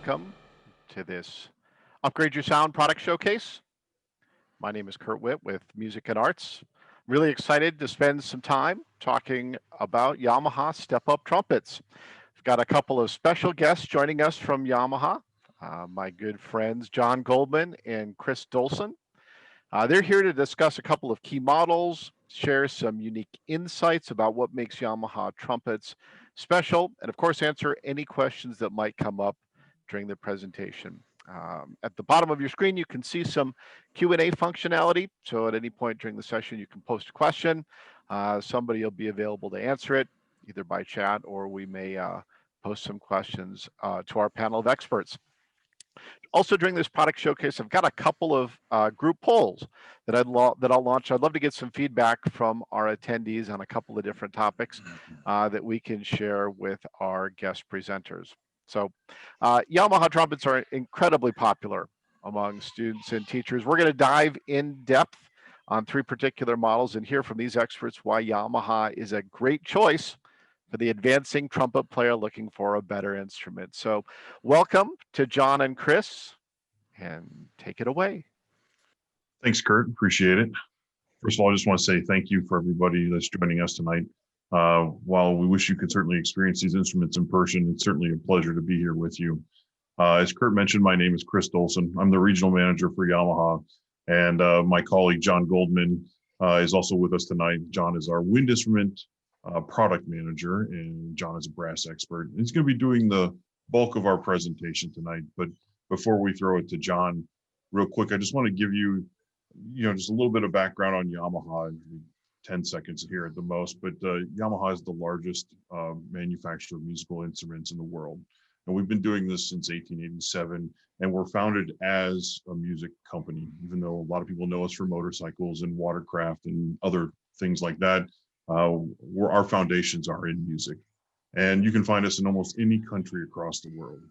welcome to this Upgrade Your Sound product showcase. My name is Kurt Witt with Music and Arts. Really excited to spend some time talking about Yamaha Step Up Trumpets. We've got a couple of special guests joining us from Yamaha, my good friends John Goldman and Chris Dolson. They're here to discuss a couple of key models, share some unique insights about what makes Yamaha trumpets special, and of course, answer any questions that might come up during the presentation. At the bottom of your screen, you can see some Q&A functionality. So at any point during the session, you can post a question. Somebody will be available to answer it, either by chat or we may post some questions to our panel of experts. Also during this product showcase, I've got a couple of group polls that I'll launch. I'd love to get some feedback from our attendees on a couple of different topics that we can share with our guest presenters. So Yamaha trumpets are incredibly popular among students and teachers. We're going to dive in depth on three particular models and hear from these experts why Yamaha is a great choice for the advancing trumpet player looking for a better instrument. So welcome to John and Chris, and take it away. Thanks, Kurt. Appreciate it. First of all, I just want to say thank you for everybody that's joining us tonight. While we wish you could certainly experience these instruments in person, it's certainly a pleasure to be here with you. As Kurt mentioned, my name is Chris Dolson. I'm the regional manager for Yamaha, and my colleague John Goldman is also with us tonight. John is our wind instrument product manager, and John is a brass expert. He's going to be doing the bulk of our presentation tonight. But before we throw it to John, real quick, I just want to give you, just a little bit of background on Yamaha. 10 seconds here at the most, but Yamaha is the largest manufacturer of musical instruments in the world. And we've been doing this since 1887, and we're founded as a music company, even though a lot of people know us for motorcycles and watercraft and other things like that. Our foundations are in music. And you can find us in almost any country across the world.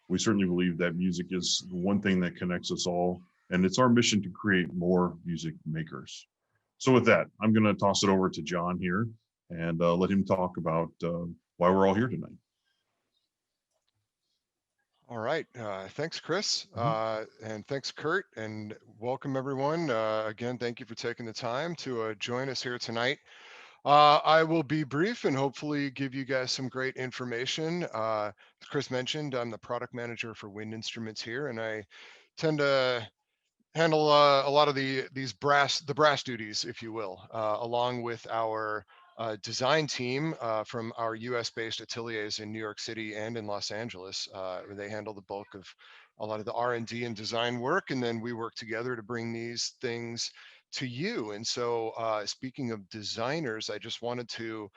We certainly believe that music is the one thing that connects us all, and it's our mission to create more music makers. So with that, I'm going to toss it over to John here and let him talk about why we're all here tonight. All right. Thanks, Chris. And thanks, Kurt. And welcome, everyone. Again, thank you for taking the time to join us here tonight. I will be brief and hopefully give you guys some great information. As Chris mentioned, I'm the product manager for wind instruments here, and I tend to handle a lot of the brass duties, if you will, along with our design team from our US-based ateliers in New York City and in Los Angeles. They handle the bulk of a lot of the R&D and design work, and then we work together to bring these things to you. And so speaking of designers, I just wanted to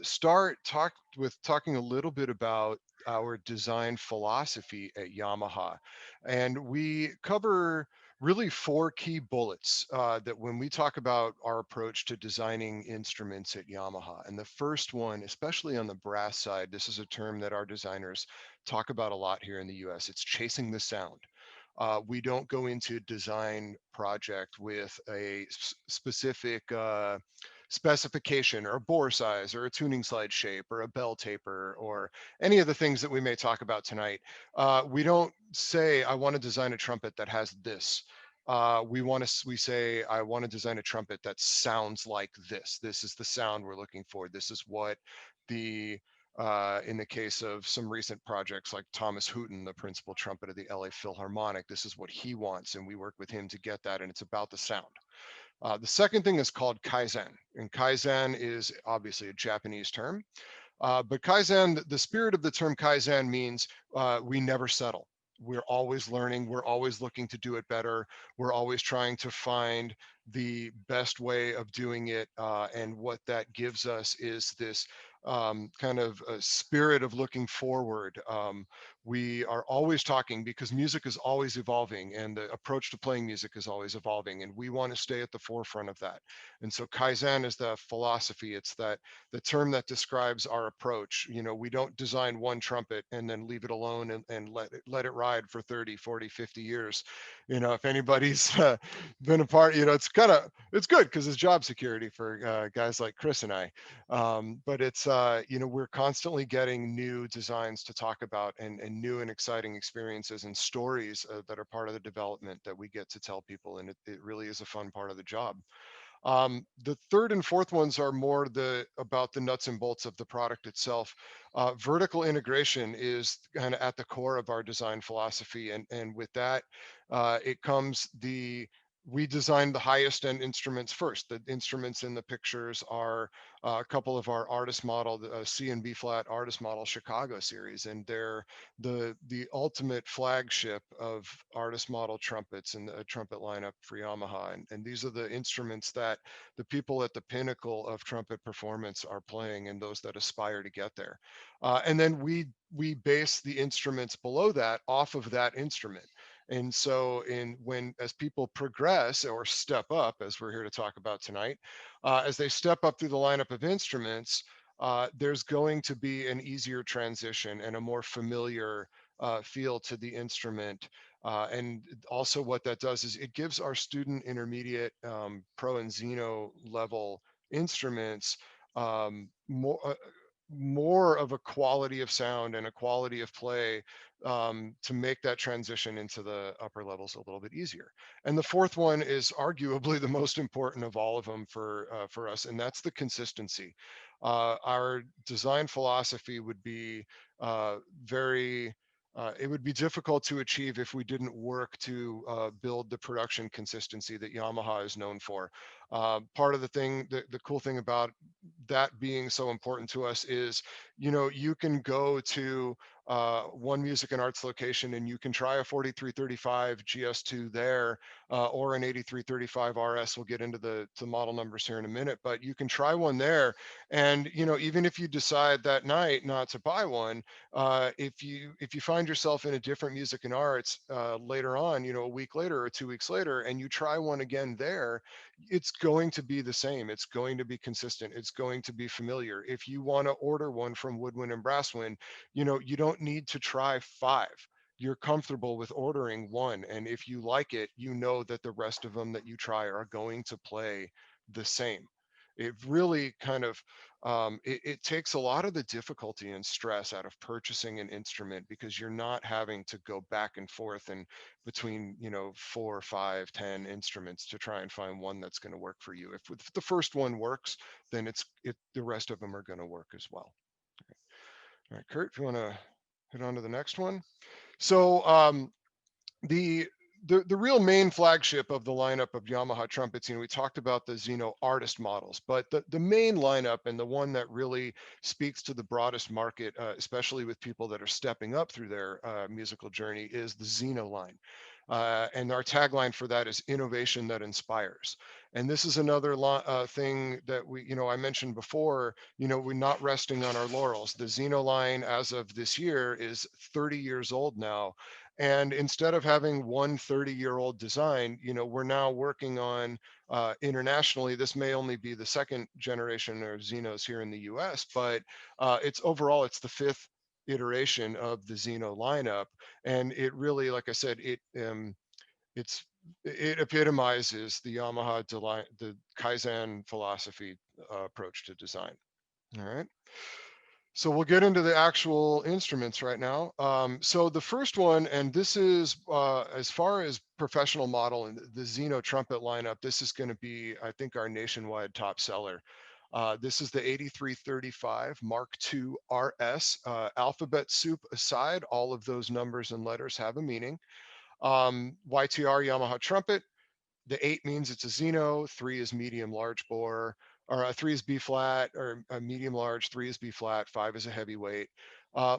start talking a little bit about our design philosophy at Yamaha. And we cover really four key bullets that when we talk about our approach to designing instruments at Yamaha. And the first one, especially on the brass side, this is a term that our designers talk about a lot here in the US. It's chasing the sound. We don't go into design project with a specific specification or a bore size or a tuning slide shape or a bell taper or any of the things that we may talk about tonight. We don't say, I want to design a trumpet that has this. We say, I want to design a trumpet that sounds like this. This is the sound we're looking for. This is what the in the case of some recent projects like Thomas Hooten, the principal trumpet of the LA Philharmonic, this is what he wants, and we work with him to get that, and it's about the sound. The second thing is called Kaizen, and Kaizen is obviously a Japanese term, but Kaizen, the spirit of the term Kaizen means we never settle. We're always learning, we're always looking to do it better, we're always trying to find the best way of doing it, and what that gives us is this kind of a spirit of looking forward. We are always talking because music is always evolving and the approach to playing music is always evolving, and we want to stay at the forefront of that. And so Kaizen is the philosophy. It's that the term that describes our approach. We don't design one trumpet and then leave it alone and let it ride for 30, 40, 50 years. If anybody's been a part, it's good because it's job security for guys like Chris and I. But it's we're constantly getting new designs to talk about and new and exciting experiences and stories that are part of the development that we get to tell people, and it really is a fun part of the job. The third and fourth ones are more about the nuts and bolts of the product itself. Vertical integration is kind of at the core of our design philosophy, and with that, it comes we designed the highest end instruments first. The instruments in the pictures are a couple of our artist model, the C and B flat artist model Chicago series, and they're the ultimate flagship of artist model trumpets and the trumpet lineup for Yamaha. And these are the instruments that the people at the pinnacle of trumpet performance are playing, and those that aspire to get there. And then we base the instruments below that off of that instrument. And so as people progress or step up, as we're here to talk about tonight, as they step up through the lineup of instruments, there's going to be an easier transition and a more familiar feel to the instrument. And also what that does is it gives our student intermediate, pro and Xeno level instruments more of a quality of sound and a quality of play, to make that transition into the upper levels a little bit easier. And the fourth one is arguably the most important of all of them for us, and that's the consistency. Our design philosophy would be very it would be difficult to achieve if we didn't work to build the production consistency that Yamaha is known for. Part of the cool thing about that being so important to us is, you can go to one music and arts location and you can try a 4335 GS2 there, or an 8335 RS. We'll get into the model numbers here in a minute, but you can try one there. And, even if you decide that night not to buy one, if you find yourself in a different music and arts later on, a week later or 2 weeks later, and you try one again there, it's going to be the same. It's going to be consistent. It's going to be familiar. If you want to order one from Woodwind and Brasswind, you don't need to try 5. You're comfortable with ordering one. And if you like it, you know that the rest of them that you try are going to play the same. It really kind of it takes a lot of the difficulty and stress out of purchasing an instrument, because you're not having to go back and forth and between 4, 5, 10 instruments to try and find one that's going to work for you. If the first one works, then the rest of them are going to work as well. All right, Kurt, if you want to hit on to the next one. So the the real main flagship of the lineup of Yamaha trumpets, we talked about the Xeno artist models, but the main lineup, and the one that really speaks to the broadest market, especially with people that are stepping up through their musical journey, is the Xeno line. And our tagline for that is innovation that inspires. And this is another thing that I mentioned before, we're not resting on our laurels. The Xeno line, as of this year, is 30 years old now. And instead of having one 30-year-old design, we're now working on internationally. This may only be the second generation of Xenos here in the US, but it's the fifth iteration of the Xeno lineup. And it really, like I said, it epitomizes the Yamaha the Kaizen philosophy approach to design. All right. So we'll get into the actual instruments right now. So the first one, and this is as far as professional model and the Xeno trumpet lineup, this is going to be, I think, our nationwide top seller. This is the 8335 Mark II RS. Alphabet soup aside, all of those numbers and letters have a meaning. YTR Yamaha trumpet. The 8 means it's a Xeno, 3 is medium large bore, or 3 is B flat, or a medium large, 3 is B flat, 5 is a heavyweight.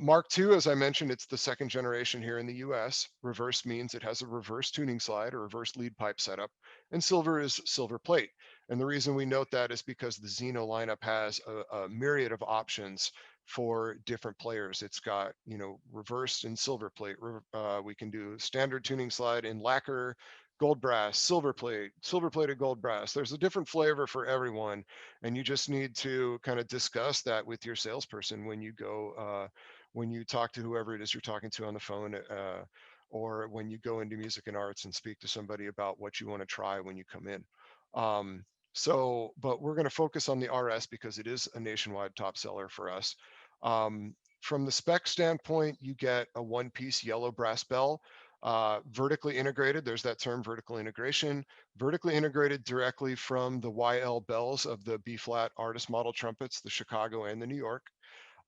Mark II, as I mentioned, it's the second generation here in the US. Reverse means it has a reverse tuning slide or reverse lead pipe setup, and silver is silver plate. And the reason we note that is because the Xeno lineup has a myriad of options for different players. It's got, reversed and silver plate. We can do standard tuning slide in lacquer, gold brass, silver plate, silver plated gold brass. There's a different flavor for everyone. And you just need to kind of discuss that with your salesperson when you go, when you talk to whoever it is you're talking to on the phone, or when you go into music and arts and speak to somebody about what you want to try when you come in. But we're going to focus on the RS because it is a nationwide top seller for us. From the spec standpoint, you get a one-piece yellow brass bell, vertically integrated. There's that term, vertical integration, vertically integrated directly from the YL bells of the B-flat artist model trumpets, the Chicago and the New York.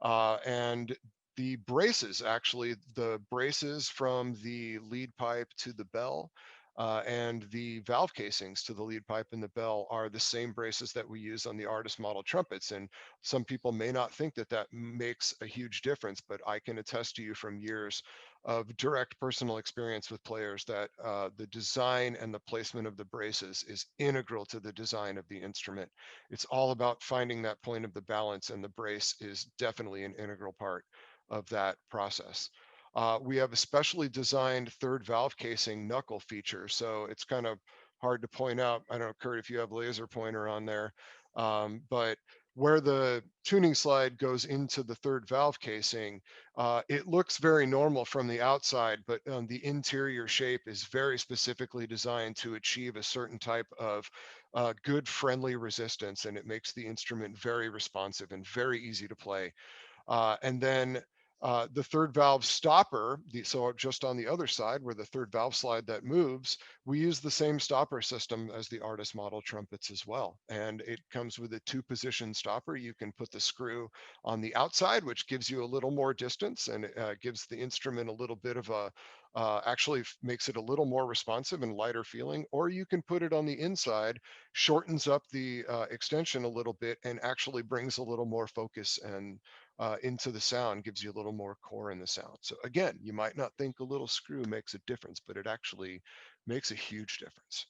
And the braces, actually, the braces from the lead pipe to the bell and the valve casings to the lead pipe and the bell are the same braces that we use on the artist model trumpets. And some people may not think that that makes a huge difference, but I can attest to you from years of direct personal experience with players that the design and the placement of the braces is integral to the design of the instrument. It's all about finding that point of the balance, and the brace is definitely an integral part of that process. We have a specially designed third valve casing knuckle feature, so it's kind of hard to point out. I don't know, Kurt, if you have laser pointer on there, but where the tuning slide goes into the third valve casing, it looks very normal from the outside, but the interior shape is very specifically designed to achieve a certain type of good friendly resistance, and it makes the instrument very responsive and very easy to play. And then the third valve stopper, so just on the other side where the third valve slide that moves, we use the same stopper system as the artist model trumpets as well. And it comes with a 2-position stopper. You can put the screw on the outside, which gives you a little more distance, and it gives the instrument a little bit of a, actually makes it a little more responsive and lighter feeling, or you can put it on the inside, shortens up the extension a little bit, and actually brings a little more focus and into the sound, gives you a little more core in the sound. So again, you might not think a little screw makes a difference, but it actually makes a huge difference.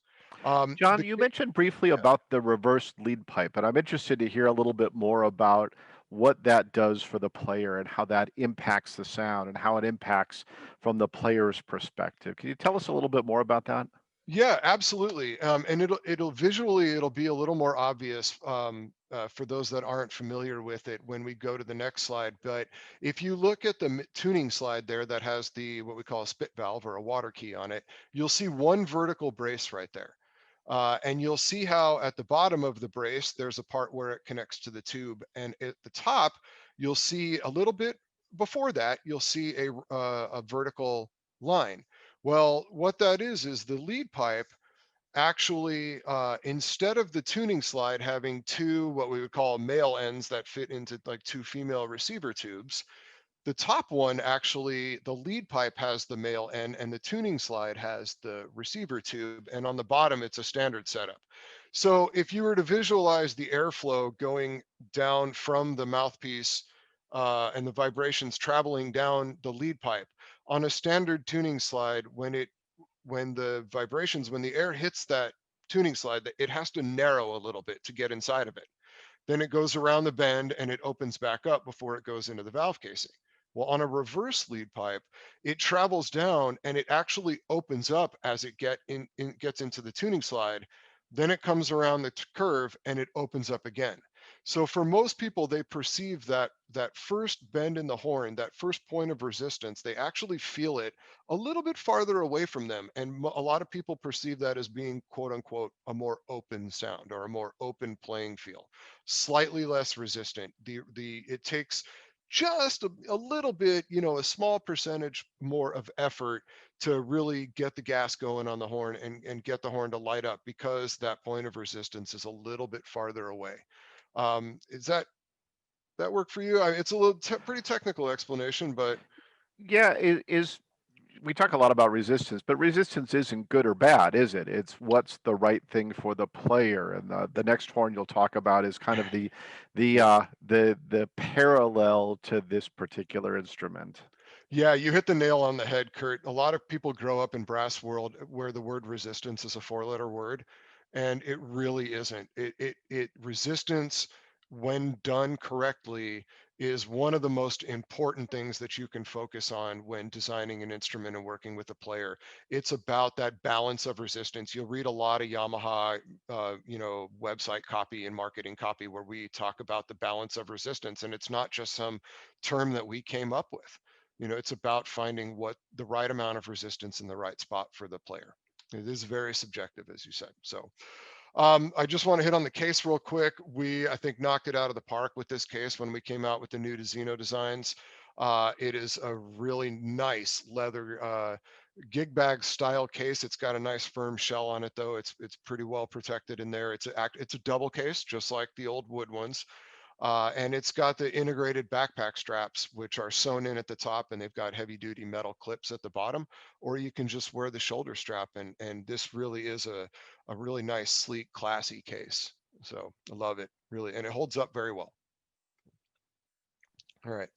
John, you mentioned briefly Yeah. about the reverse lead pipe, and I'm interested to hear a little bit more about what that does for the player and how that impacts the sound and how it impacts from the player's perspective. Can you tell us a little bit more about that? Yeah, absolutely. And it'll visually, it'll be a little more obvious for those that aren't familiar with it when we go to the next slide. But if you look at the tuning slide there that has the what we call a spit valve or a water key on it, you'll see one vertical brace right there. And you'll see how at the bottom of the brace, there's a part where it connects to the tube. And at the top, you'll see a little bit before that, you'll see a vertical line. Well, what that is the lead pipe actually, instead of the tuning slide having two, what we would call male ends that fit into like two female receiver tubes, the top one actually, the lead pipe has the male end and the tuning slide has the receiver tube. And on the bottom, it's a standard setup. So if you were to visualize the airflow going down from the mouthpiece and the vibrations traveling down the lead pipe on a standard tuning slide, when the vibrations, when the air hits that tuning slide, it has to narrow a little bit to get inside of it. Then it goes around the bend and it opens back up before it goes into the valve casing. Well, on a reverse lead pipe, it travels down and it actually opens up as it gets into the tuning slide. Then it comes around the curve and it opens up again. So for most people, they perceive that first bend in the horn, that first point of resistance, they actually feel it a little bit farther away from them. And a lot of people perceive that as being, quote unquote, a more open sound or a more open playing field, slightly less resistant. It takes just a little bit, a small percentage more of effort to really get the gas going on the horn and get the horn to light up because that point of resistance is a little bit farther away. Is that work for you? It's a little pretty technical explanation, but Yeah, we talk a lot about resistance, but resistance isn't good or bad, is it? It's what's the right thing for the player. And the next horn you'll talk about is kind of the parallel to this particular instrument. yeah, you hit the nail on the head, Kurt. A lot of people grow up in brass world where the word resistance is a 4-letter word, and it really isn't. It resistance, when done correctly, is one of the most important things that you can focus on when designing an instrument and working with a player. It's about that balance of resistance. You'll read a lot of Yamaha, website copy and marketing copy where we talk about the balance of resistance, and it's not just some term that we came up with. It's about finding what the right amount of resistance in the right spot for the player. It is very subjective, as you said. So I just want to hit on the case real quick. I think, knocked it out of the park with this case when we came out with the new Xeno designs. It is a really nice leather gig bag style case. It's got a nice firm shell on it though. It's pretty well protected in there. It's a double case, just like the old wood ones. And it's got the integrated backpack straps, which are sewn in at the top, and they've got heavy duty metal clips at the bottom, or you can just wear the shoulder strap. And this really is a really nice, sleek, classy case. So I love it, really, and it holds up very well. All right.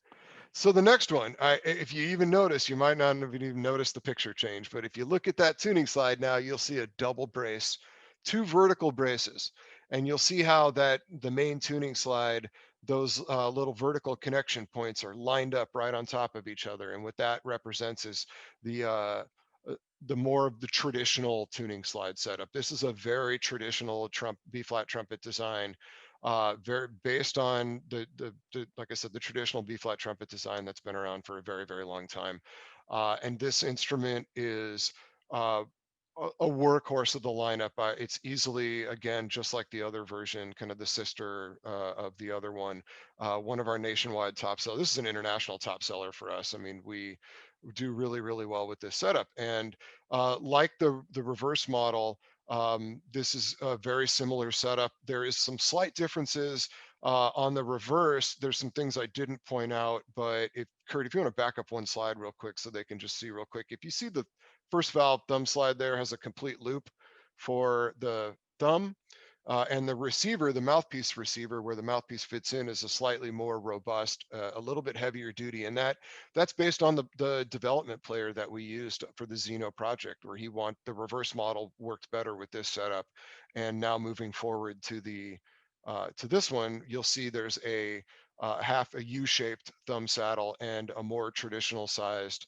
So the next one, if you even notice, you might not have even noticed the picture change, but if you look at that tuning slide now, you'll see a double brace, two vertical braces, and you'll see how that the main tuning slide, those little vertical connection points are lined up right on top of each other. And what that represents is the uh, the more of the traditional tuning slide setup. This is a very traditional B flat trumpet design, very based on the like I said, the traditional B flat trumpet design that's been around for a very, very long time. And this instrument is uh, a workhorse of the lineup. It's easily, again, just like the other version, kind of the sister of the other one of our nationwide top sellers. This is an international top seller for us. I mean, we do really, really well with this setup. And like the reverse model, this is a very similar setup. There is some slight differences on the reverse. There's some things I didn't point out, but Kurt, if you want to back up one slide real quick so they can just see real quick. If you see the first valve thumb slide there has a complete loop for the thumb. And the receiver, the mouthpiece receiver, where the mouthpiece fits in, is a slightly more robust, a little bit heavier duty. And that's based on the development player that we used for the Xeno project, where the reverse model worked better with this setup. And now moving forward to this one, you'll see there's half a U-shaped thumb saddle and a more traditional sized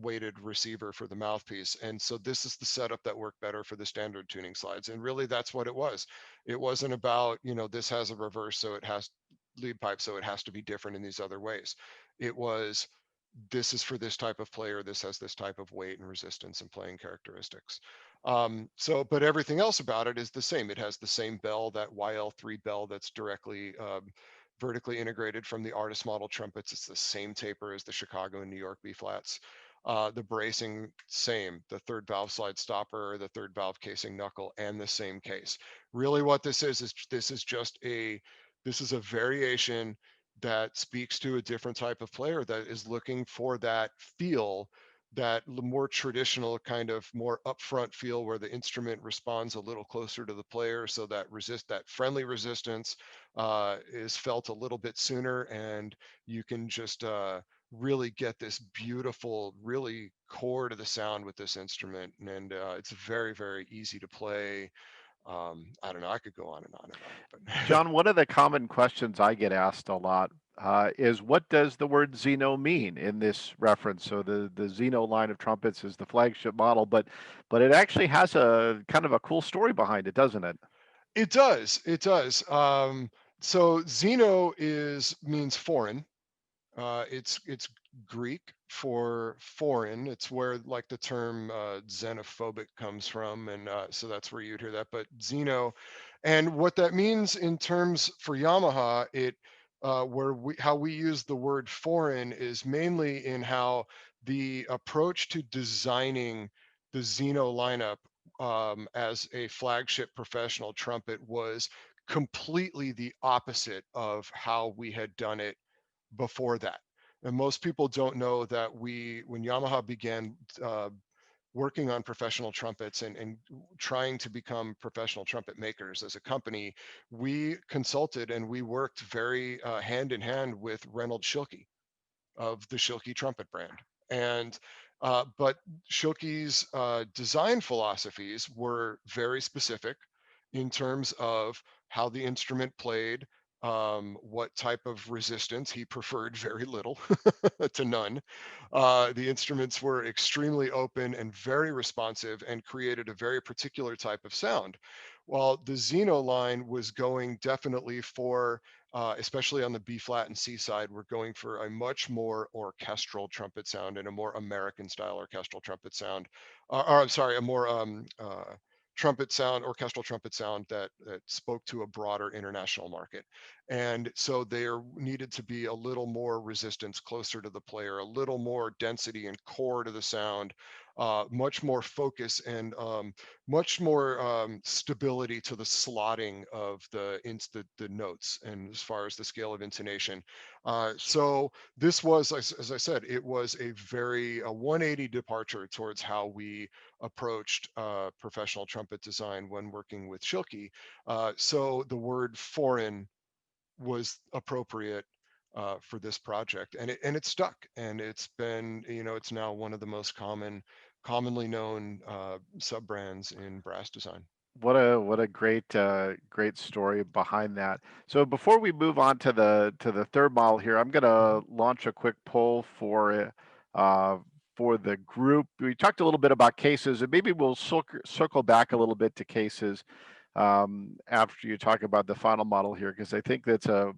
weighted receiver for the mouthpiece. And so this is the setup that worked better for the standard tuning slides. And really that's what it was. It wasn't about, this has a reverse, so it has lead pipe, so it has to be different in these other ways. It was, this is for this type of player, this has this type of weight and resistance and playing characteristics. But everything else about it is the same. It has the same bell, that YL3 bell that's directly vertically integrated from the artist model trumpets. It's the same taper as the Chicago and New York B flats. The bracing, same. The third valve slide stopper, the third valve casing knuckle, and the same case. Really what this is this is a variation that speaks to a different type of player that is looking for that feel, that more traditional kind of more upfront feel where the instrument responds a little closer to the player, so that that friendly resistance is felt a little bit sooner, and you can just really get this beautiful, really core to the sound with this instrument. And it's very, very easy to play. I don't know, I could go on and on and on. But John, one of the common questions I get asked a lot is what does the word Xeno mean in this reference? So the Xeno line of trumpets is the flagship model, but it actually has a kind of a cool story behind it, doesn't it? it does, it does. So Xeno means foreign. It's Greek for foreign. It's where like the term xenophobic comes from, and so that's where you'd hear that. But Xeno, and what that means in terms for Yamaha, how we use the word foreign is mainly in how the approach to designing the Xeno lineup as a flagship professional trumpet was completely the opposite of how we had done it before that. And most people don't know that when Yamaha began working on professional trumpets and trying to become professional trumpet makers as a company, we consulted and we worked very hand in hand with Reynold Schilke of the Schilke trumpet brand. And but Schilke's design philosophies were very specific in terms of how the instrument played, what type of resistance. He preferred very little to none. The instruments were extremely open and very responsive and created a very particular type of sound. While the Xeno line was going definitely for especially on the B flat and C side, we're going for a much more orchestral trumpet sound and a more American style orchestral trumpet sound, or I'm sorry, a more trumpet sound, orchestral trumpet sound that spoke to a broader international market. And so there needed to be a little more resistance closer to the player, a little more density and core to the sound, much more focus, and much more stability to the slotting of the notes, and as far as the scale of intonation. So this was, as I said, it was a 180 departure towards how we approached professional trumpet design when working with Schilke. So the word foreign was appropriate for this project, and it stuck, and it's been, it's now one of the most commonly known sub brands in brass design. What a great story behind that. So before we move on to the third model here, I'm gonna launch a quick poll uh, for the group. We talked a little bit about cases, and maybe we'll circle back a little bit to cases after you talk about the final model here, because I think that's a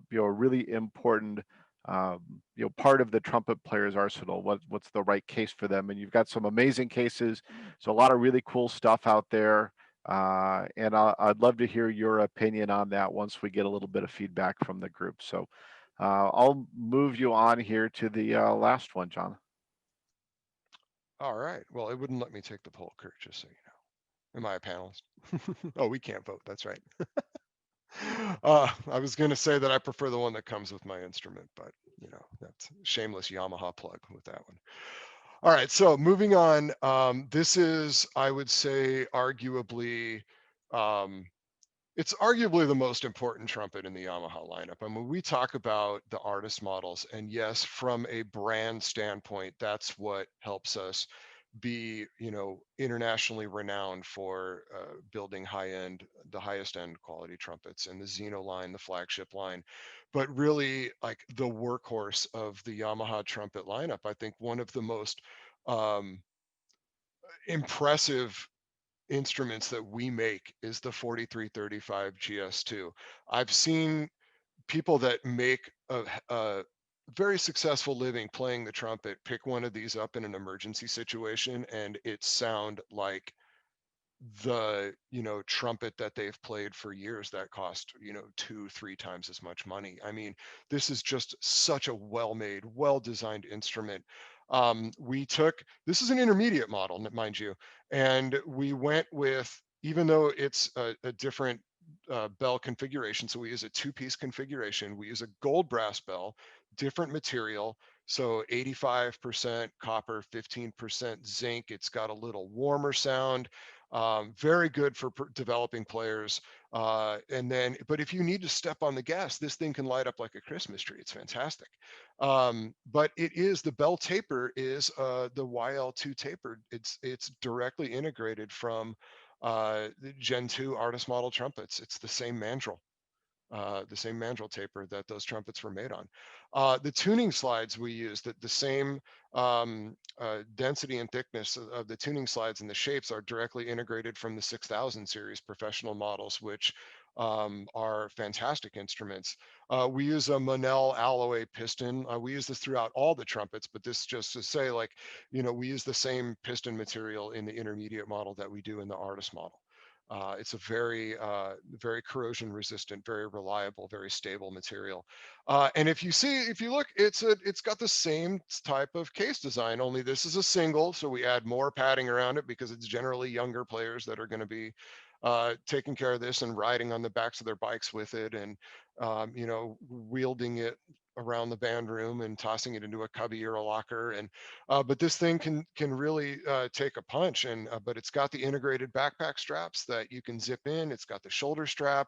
really important part of the trumpet player's arsenal. What's the right case for them? And you've got some amazing cases, so a lot of really cool stuff out there. And I'd love to hear your opinion on that once we get a little bit of feedback from the group. So I'll move you on here to the last one, John. All right. Well, it wouldn't let me take the poll, Kurt, just so you know. Am I a panelist? Oh, we can't vote. That's right. I was going to say that I prefer the one that comes with my instrument, but that's shameless Yamaha plug with that one. All right, so moving on. This is, I would say, it's arguably the most important trumpet in the Yamaha lineup. I mean, we talk about the artist models, and yes, from a brand standpoint, that's what helps us be, internationally renowned for building the highest end quality trumpets, and the Xeno line, the flagship line. But really, like, the workhorse of the Yamaha trumpet lineup, I think one of the most um, impressive instruments that we make is the 4335 GS2. I've seen people that make a very successful living playing the trumpet pick one of these up in an emergency situation, and it sound like the trumpet that they've played for years that cost 2-3 times as much money. I mean, this is just such a well-made, well-designed instrument. This is an intermediate model, mind you, and we went with, even though it's a different bell configuration, so we use a two-piece configuration, we use a gold brass bell, different material, so 85% copper, 15% zinc. It's got a little warmer sound. Very good for developing players. But if you need to step on the gas, this thing can light up like a Christmas tree. It's fantastic. But the bell taper is the YL2 taper. It's directly integrated from the Gen 2 artist model trumpets. It's the same mandrel taper that those trumpets were made on. The tuning slides we use, the same density and thickness of the tuning slides, and the shapes are directly integrated from the 6000 series professional models, which are fantastic instruments. We use a Monel alloy piston. We use this throughout all the trumpets, but this just to say, like, we use the same piston material in the intermediate model that we do in the artist model. It's a very corrosion resistant, very reliable, very stable material. And if you look, it's got the same type of case design, only this is a single, so we add more padding around it because it's generally younger players that are going to be taking care of this and riding on the backs of their bikes with it, and wielding it around the band room and tossing it into a cubby or a locker. And but this thing can really take a punch, and but it's got the integrated backpack straps that you can zip in. It's got the shoulder strap,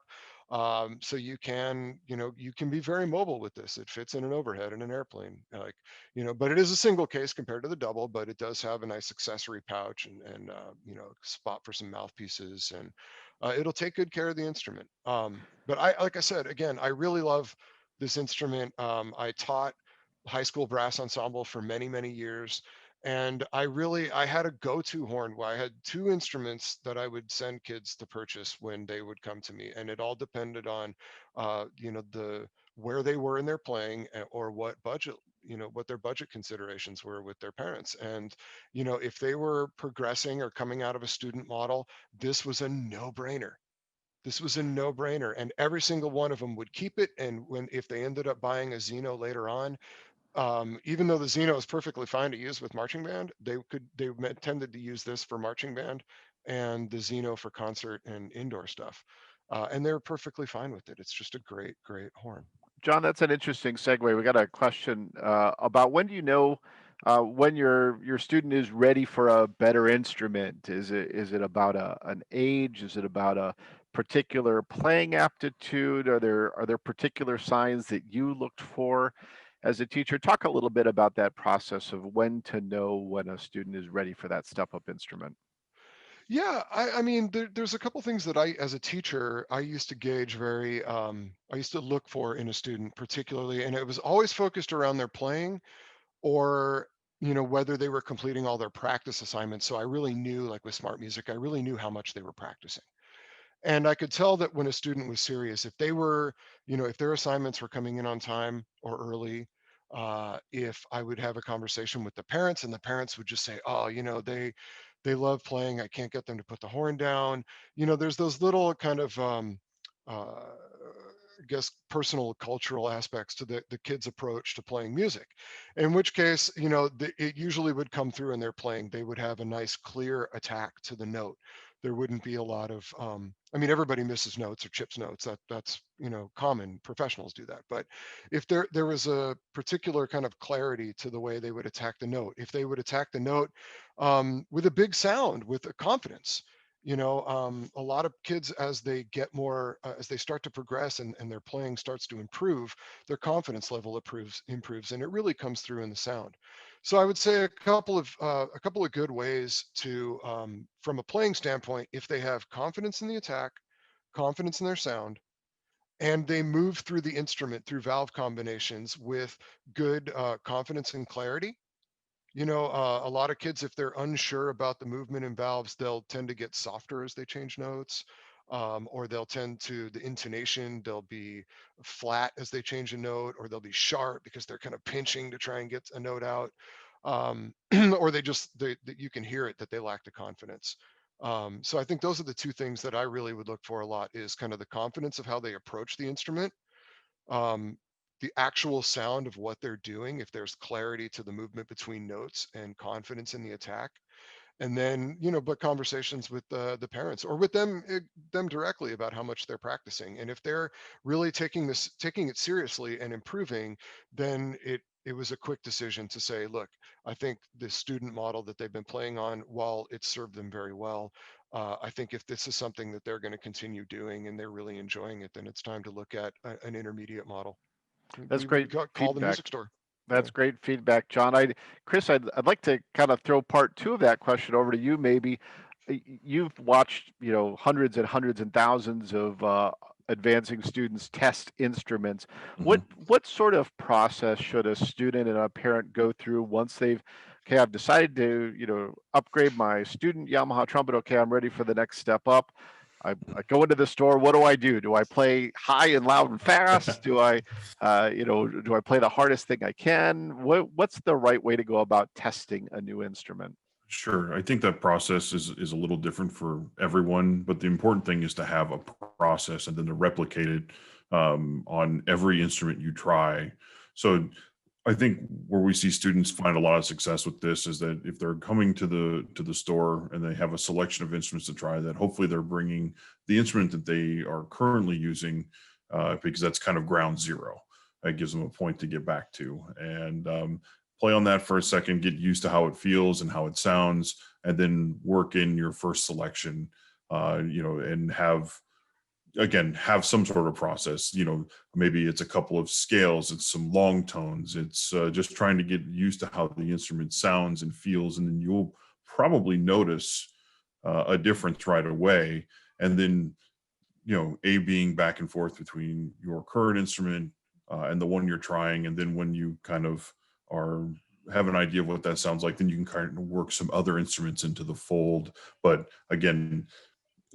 so you can be very mobile with this. It fits in an overhead in an airplane, but it is a single case compared to the double, but it does have a nice accessory pouch, and spot for some mouthpieces, and it'll take good care of the instrument. But like I said, again, I really love this instrument. I taught high school brass ensemble for many, many years. And I had a go-to horn where I had two instruments that I would send kids to purchase when they would come to me. And it all depended on, where they were in their playing, or what budget, what their budget considerations were with their parents. And if they were progressing or coming out of a student model, this was a no-brainer. This was a no-brainer, and every single one of them would keep it. And if they ended up buying a Xeno later on, even though the Xeno is perfectly fine to use with marching band, they tended to use this for marching band and the Xeno for concert and indoor stuff. And they're perfectly fine with it. It's just a great, great horn. John, that's an interesting segue. We got a question about when do you know when your student is ready for a better instrument? Is it about an age? Is it about a particular playing aptitude? Are there particular signs that you looked for as a teacher? Talk a little bit about that process of when to know when a student is ready for that step up instrument. Yeah, I mean, there's a couple things that as a teacher, I used to gauge I used to look for in a student particularly, and it was always focused around their playing or, whether they were completing all their practice assignments. So I really knew, like with smart music, I really knew how much they were practicing. And I could tell that when a student was serious, if they were, if their assignments were coming in on time or early, if I would have a conversation with the parents and the parents would just say, oh, they love playing. I can't get them to put the horn down. There's those little kind of, I guess, personal cultural aspects to the kids' approach to playing music, in which case, it usually would come through in their playing. They would have a nice clear attack to the note. There wouldn't be a lot of, I mean, everybody misses notes or chips notes. That's common. Professionals do that. But if there was a particular kind of clarity to the way they would attack the note, if they would attack the note with a big sound, with a confidence, a lot of kids, as they get more, as they start to progress and their playing starts to improve, their confidence level improves, and it really comes through in the sound. So I would say a couple of good ways to, from a playing standpoint, if they have confidence in the attack, confidence in their sound, and they move through the instrument through valve combinations with good confidence and clarity. A lot of kids, if they're unsure about the movement in valves, they'll tend to get softer as they change notes, or the intonation, they'll be flat as they change a note, or they'll be sharp because they're kind of pinching to try and get a note out. Or you can hear it that they lack the confidence. So I think those are the two things that I really would look for a lot, is kind of the confidence of how they approach the instrument, um, the actual sound of what they're doing, if there's clarity to the movement between notes and confidence in the attack. And then, but conversations with the parents or with them directly about how much they're practicing. And if they're really taking it seriously and improving, then it was a quick decision to say, look, I think the student model that they've been playing on, while it served them very well, I think if this is something that they're going to continue doing and they're really enjoying it, then it's time to look at an intermediate model. That's We great call the feedback. music store. That's Yeah. great feedback, John. Chris, I'd like to kind of throw part two of that question over to you. Maybe you've watched, hundreds and hundreds and thousands of advancing students test instruments. What Mhm. what sort of process should a student and a parent go through once okay, I've decided to, upgrade my student Yamaha trumpet. Okay, I'm ready for the next step up. I go into the store. What do I do? Do I play high and loud and fast? Do I play the hardest thing I can? What's the right way to go about testing a new instrument? Sure. I think that process is a little different for everyone, but the important thing is to have a process and then to replicate it on every instrument you try. So I think where we see students find a lot of success with this is that if they're coming to the store and they have a selection of instruments to try, that hopefully they're bringing the instrument that they are currently using, because that's kind of ground zero. That gives them a point to get back to, and play on that for a second, get used to how it feels and how it sounds, and then work in your first selection. And have some sort of process. Maybe it's a couple of scales, it's some long tones, it's just trying to get used to how the instrument sounds and feels, and then you'll probably notice a difference right away. And then a being back and forth between your current instrument and the one you're trying, and then when you kind of are have an idea of what that sounds like, then you can kind of work some other instruments into the fold. But again,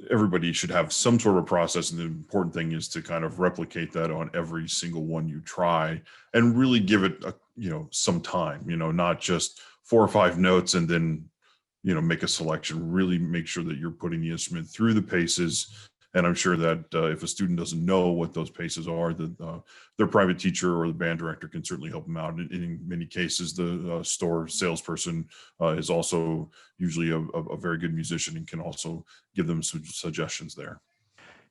everybody should have some sort of process, and the important thing is to kind of replicate that on every single one you try, and really give it some time, not just 4 or 5 notes and then make a selection. Really make sure that you're putting the instrument through the paces. And I'm sure that if a student doesn't know what those paces are, that their private teacher or the band director can certainly help them out. In many cases, the store salesperson is also usually a very good musician and can also give them some suggestions there.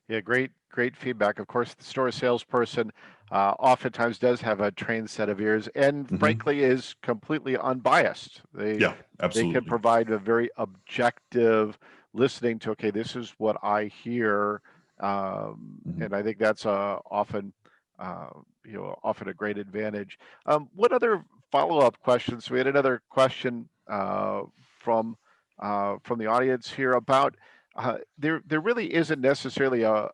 Yeah, great feedback. Of course, the store salesperson oftentimes does have a trained set of ears, and Mhm. frankly, is completely unbiased. Yeah, They can absolutely. provide a very objective listening to. Okay, this is what I hear, Mhm. and I think that's often often a great advantage. What other follow-up questions? We had another question from the audience here about there really isn't necessarily a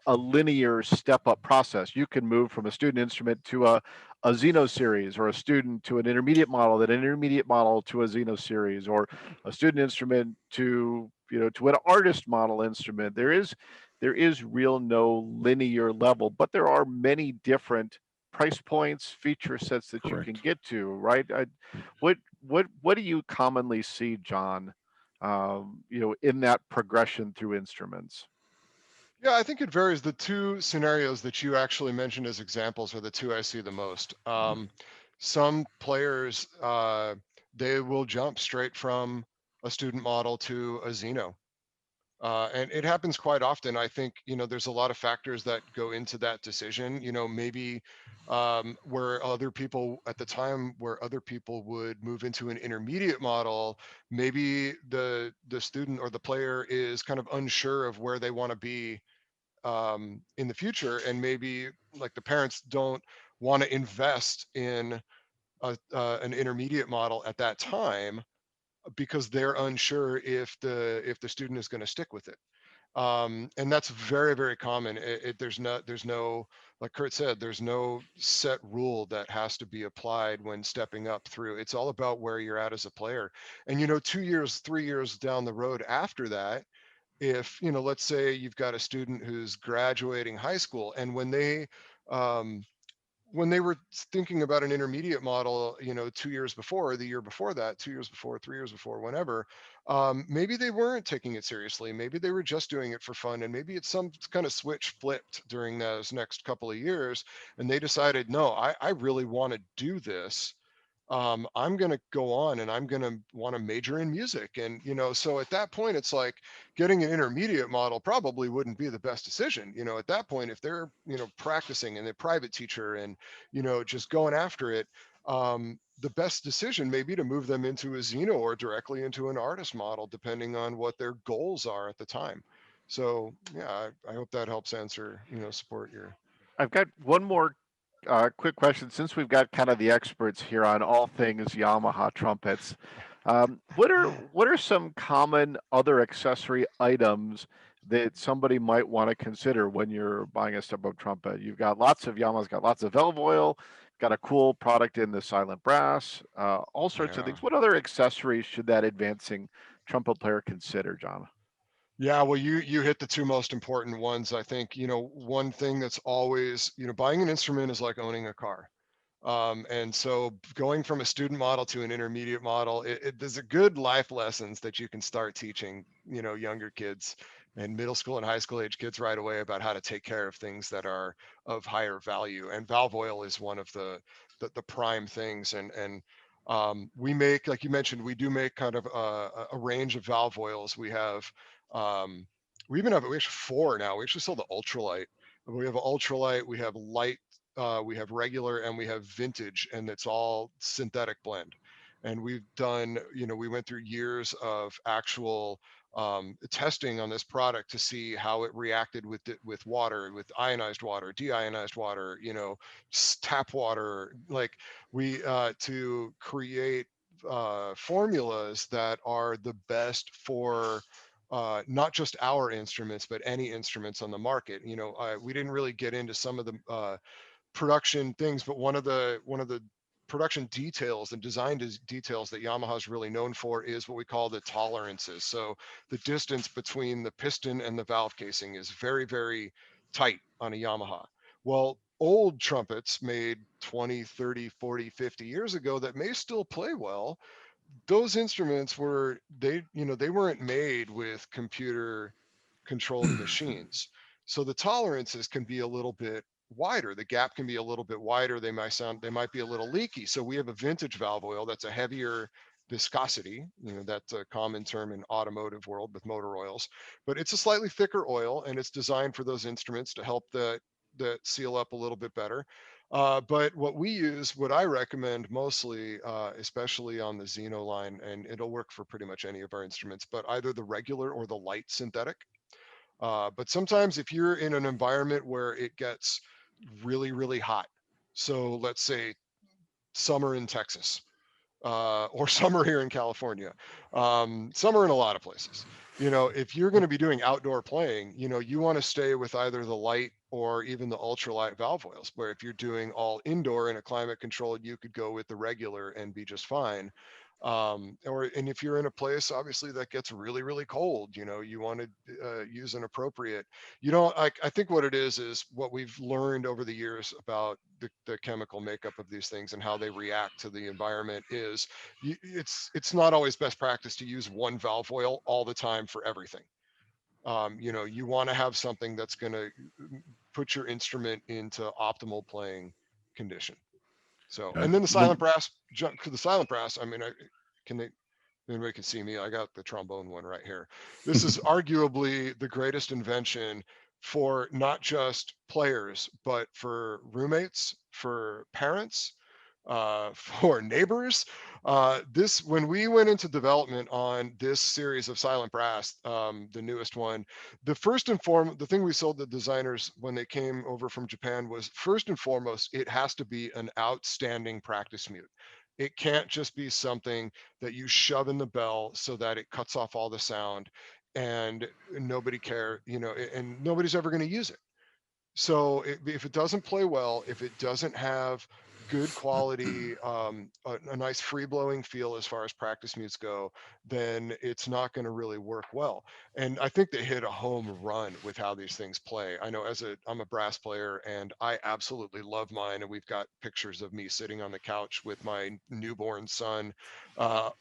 linear step up process. You can move from a student instrument to a Xeno series, or a student to an intermediate model, then an intermediate model to a Xeno series, or a student instrument to an artist model instrument. There is real no linear level, but there are many different price points, feature sets that you can Correct. get to, right? What do you commonly see, John, in that progression through instruments? Yeah, I think it varies. The two scenarios that you actually mentioned as examples are the two I see the most. Some players, they will jump straight from a student model to a Xeno. And it happens quite often. I think, there's a lot of factors that go into that decision. Maybe where other people at the time, where other people would move into an intermediate model, maybe the student or the player is kind of unsure of where they want to be in the future, and maybe like the parents don't want to invest in an intermediate model at that time because they're unsure if the student is going to stick with it. And that's very, very common. There's no, like Kurt said, there's no set rule that has to be applied when stepping up through. It's all about where you're at as a player. And 2 years, 3 years down the road after that, if let's say you've got a student who's graduating high school, and um, when they were thinking about an intermediate model, 2 years before, the year before that, 2 years before, 3 years before, whenever, maybe they weren't taking it seriously. Maybe they were just doing it for fun, and maybe it's some kind of switch flipped during those next couple of years, and they decided, no, I really want to do this. I'm going to go on and I'm going to want to major in music. And, so at that point, it's like getting an intermediate model probably wouldn't be the best decision. At that point, if they're, practicing and a private teacher and, just going after it, the best decision may be to move them into a Xeno or directly into an artist model, depending on what their goals are at the time. So yeah, I hope that helps answer, support your. I've got one more quick question. Since we've got kind of the experts here on all things Yamaha trumpets, what are some common other accessory items that somebody might want to consider when you're buying a step-up trumpet? You've got lots of Yamaha's got lots of valve oil, got a cool product in the silent brass, all sorts of Yeah. things. What other accessories should that advancing trumpet player consider, John? Yeah, well, you hit the two most important ones. I think, one thing that's always, buying an instrument is like owning a car. And so going from a student model to an intermediate model, there's a good life lessons that you can start teaching, younger kids and middle school and high school age kids right away about how to take care of things that are of higher value. And valve oil is one of the prime things. And we make, like you mentioned, we do make kind of a range of valve oils. Um, we even have, we actually 4 now. We actually sell the ultralight. We have ultralight, we have light, we have regular, and we have vintage, and it's all synthetic blend. And we've done, we went through years of actual testing on this product to see how it reacted with water, with ionized water, deionized water, tap water. Like we to create formulas that are the best for not just our instruments, but any instruments on the market. We didn't really get into some of the production things, but one of the production details and design details that Yamaha is really known for is what we call the tolerances. So the distance between the piston and the valve casing is very, very tight on a Yamaha. Well, old trumpets made 20, 30, 40, 50 years ago that may still play well, those instruments were, they weren't made with computer controlled machines. So the tolerances can be a little bit wider. The gap can be a little bit wider. They might be a little leaky. So we have a vintage valve oil that's a heavier viscosity. That's a common term in automotive world with motor oils, but it's a slightly thicker oil, and it's designed for those instruments to help that seal up a little bit better. But what I recommend mostly, especially on the Xeno line, and it'll work for pretty much any of our instruments, but either the regular or the light synthetic. But sometimes if you're in an environment where it gets really, really hot, so let's say summer in Texas, or summer here in California, summer in a lot of places. If you're going to be doing outdoor playing, you want to stay with either the light or even the ultralight valve oils, where if you're doing all indoor in a climate controlled, you could go with the regular and be just fine. And if you're in a place obviously that gets really, really cold, you want to use an appropriate, I think what it is what we've learned over the years about the chemical makeup of these things and how they react to the environment is it's not always best practice to use one valve oil all the time for everything. You want to have something that's going to put your instrument into optimal playing condition. So, and then the silent brass, jump to the silent brass. I mean, anybody can see me. I got the trombone one right here. This is arguably the greatest invention for not just players, but for roommates, for parents, for neighbors. When we went into development on this series of silent brass, the newest one, the thing we sold the designers when they came over from Japan was, first and foremost, it has to be an outstanding practice mute. It can't just be something that you shove in the bell so that it cuts off all the sound and nobody care, and nobody's ever going to use it. So if it doesn't play well, if it doesn't have good quality, a nice free blowing feel as far as practice mutes go, then it's not going to really work well. And I think they hit a home run with how these things play. I know I'm a brass player and I absolutely love mine. And we've got pictures of me sitting on the couch with my newborn son,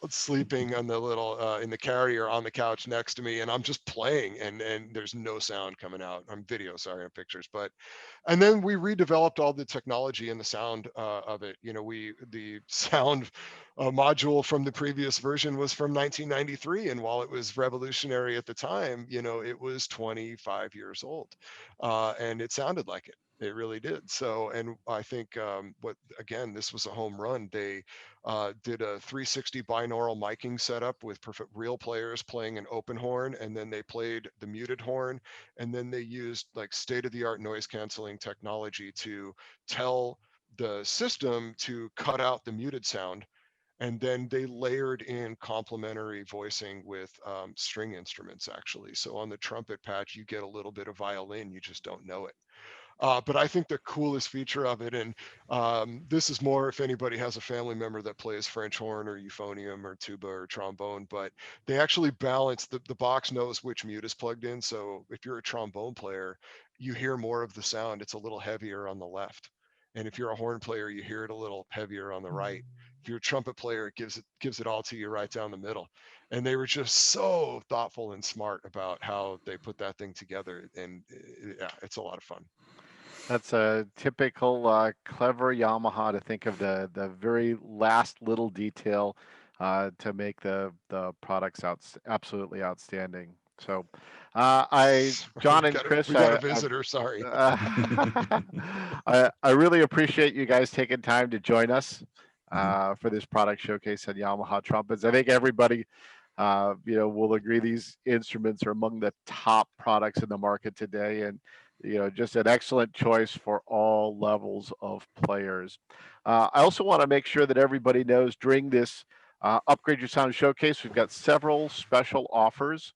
sleeping on the little, in the carrier on the couch next to me. And I'm just playing and there's no sound coming out. I'm video, sorry, on pictures, and then we redeveloped all the technology and the sound of it. The sound module from the previous version was from 1993, and while it was revolutionary at the time, it was 25 years old, and it sounded like it. It really did. So, and I think this was a home run. They did a 360 binaural miking setup with real players playing an open horn, and then they played the muted horn, and then they used like state-of-the-art noise canceling technology to tell the system to cut out the muted sound, and then they layered in complementary voicing with string instruments actually. So on the trumpet patch you get a little bit of violin, you just don't know it. But I think the coolest feature of it, and this is more if anybody has a family member that plays French horn or euphonium or tuba or trombone, but they actually balance, the box knows which mute is plugged in. So if you're a trombone player, you hear more of the sound. It's a little heavier on the left. And if you're a horn player, you hear it a little heavier on the right. If you're a trumpet player, it gives it all to you right down the middle. And they were just so thoughtful and smart about how they put that thing together. And yeah, it's a lot of fun. That's a typical clever Yamaha to think of the very last little detail to make the products absolutely outstanding. So, John and Chris, we got a visitor. Sorry. I really appreciate you guys taking time to join us for this product showcase at Yamaha Trumpets. I think everybody, will agree these instruments are among the top products in the market today, and just an excellent choice for all levels of players. I also want to make sure that everybody knows during this Upgrade Your Sound Showcase, we've got several special offers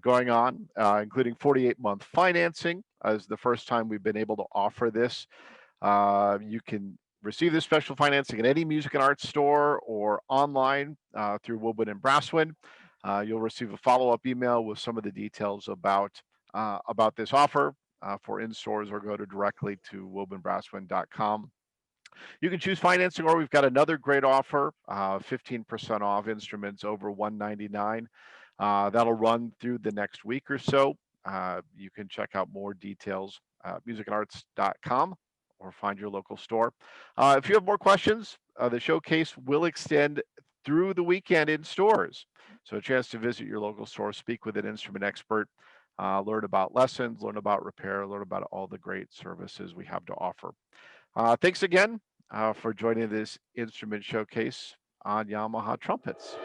going on, including 48-month financing as the first time we've been able to offer this. You can receive this special financing at any music and arts store or online through Woodwind and Brasswind. You'll receive a follow-up email with some of the details about this offer for in-stores, or go directly to woodwindbrasswind.com. You can choose financing, or we've got another great offer, 15% off instruments over $199. That'll run through the next week or so. You can check out more details at musicandarts.com or find your local store. If you have more questions, the showcase will extend through the weekend in stores. So a chance to visit your local store, speak with an instrument expert, learn about lessons, learn about repair, learn about all the great services we have to offer. Thanks again for joining this instrument showcase on Yamaha Trumpets.